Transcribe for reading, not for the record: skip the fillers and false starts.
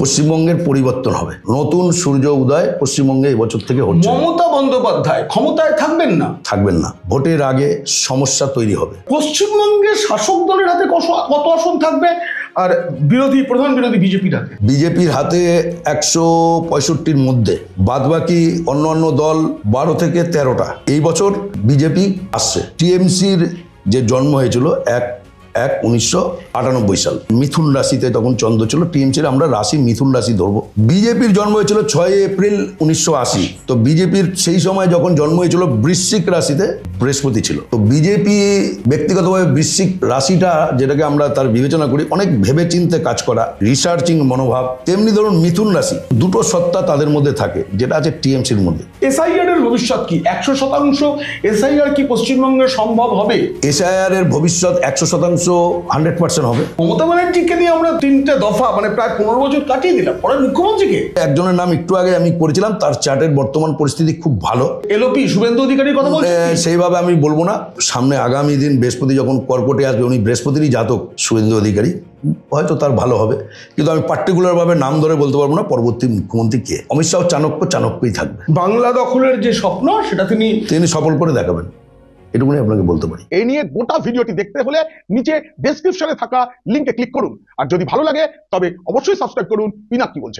পশ্চিমবঙ্গের পরিবর্তন হবে, নতুন সূর্য উদয় পশ্চিমবঙ্গে এবছর থেকে হচ্ছে। মমতা বন্দ্যোপাধ্যায় ক্ষমতায় থাকবেন না? থাকবেন না, ভোটের আগে সমস্যা তৈরি হবে। পশ্চিমবঙ্গের শাসক দলের হাতে কত আসন থাকবে আর প্রধান বিরোধী বিজেপির হাতে? বিজেপির হাতে 165-র মধ্যে, বাদবাকি অন্য দল 12 থেকে 13টা। এই বছর বিজেপি আসছে। টিএমসির যে জন্ম হয়েছিল 1998 সাল, মিথুন রাশিতে তখন চন্দ্র ছিল। টিএমসির আমরা রাশি মিথুন রাশি ধরবো। বিজেপির জন্ম হয়েছিল 6 এপ্রিল 1980। তো বিজেপির সেই সময় যখন জন্ম হয়েছিল বৃশ্চিক রাশিতে বৃহস্পতি ছিল। তো বিজেপি ব্যক্তিগতভাবে বৃশ্চিক রাশিটা, যেটাকে আমরা তার বিবেচনা করি, অনেক ভেবেচিন্তে কাজ করা, রিসার্চিং মনোভাব। তেমনি ধরুন মিথুন রাশি, দুটো সত্তা তাদের মধ্যে থাকে, যেটা আছে টিএমসির মধ্যে। এসআইআর এর ভবিষ্যৎ কি? 100% এসআইআর কি পশ্চিমবঙ্গে সম্ভব হবে? এসআইআর এর ভবিষ্যৎ 100%, 100% হবে। মমতা ব্যানার্জিকে নিয়ে আমরা 3টে দফা, প্রায় 15 বছর কাটিয়ে দিলাম। পরে মুখ্যমন্ত্রীকে একজনের নাম একটু আগে আমি করেছিলাম, তার চার্টের বর্তমান পরিস্থিতি খুব ভালো। এলওপি শুভেন্দু অধিকারীর কথা বলছেন? সেইভাবে আমি বলবো না। সামনে আগামী দিন বৃহস্পতি যখন কর্কটে আসবে, উনি বৃহস্পতিরই জাতক শুভেন্দু অধিকারী, হয়তো তার ভালো হবে। কিন্তু আমি পার্টিকুলার ভাবে নাম ধরে বলতে পারবো না পরবর্তী মুখ্যমন্ত্রী কে। অমিত শাহ চাণক্যই থাকবে। বাংলা দখলের যে স্বপ্ন, সেটা তিনি সফল করে দেখাবেন, এটুকুনি আপনাকে বলতে পারি। এই নিয়ে গোটা ভিডিওটি দেখতে হলে নিচে ডেসক্রিপশনে থাকা লিংকে ক্লিক করুন। আর যদি ভালো লাগে তবে অবশ্যই সাবস্ক্রাইব করুন। পিনাক কি বলছে।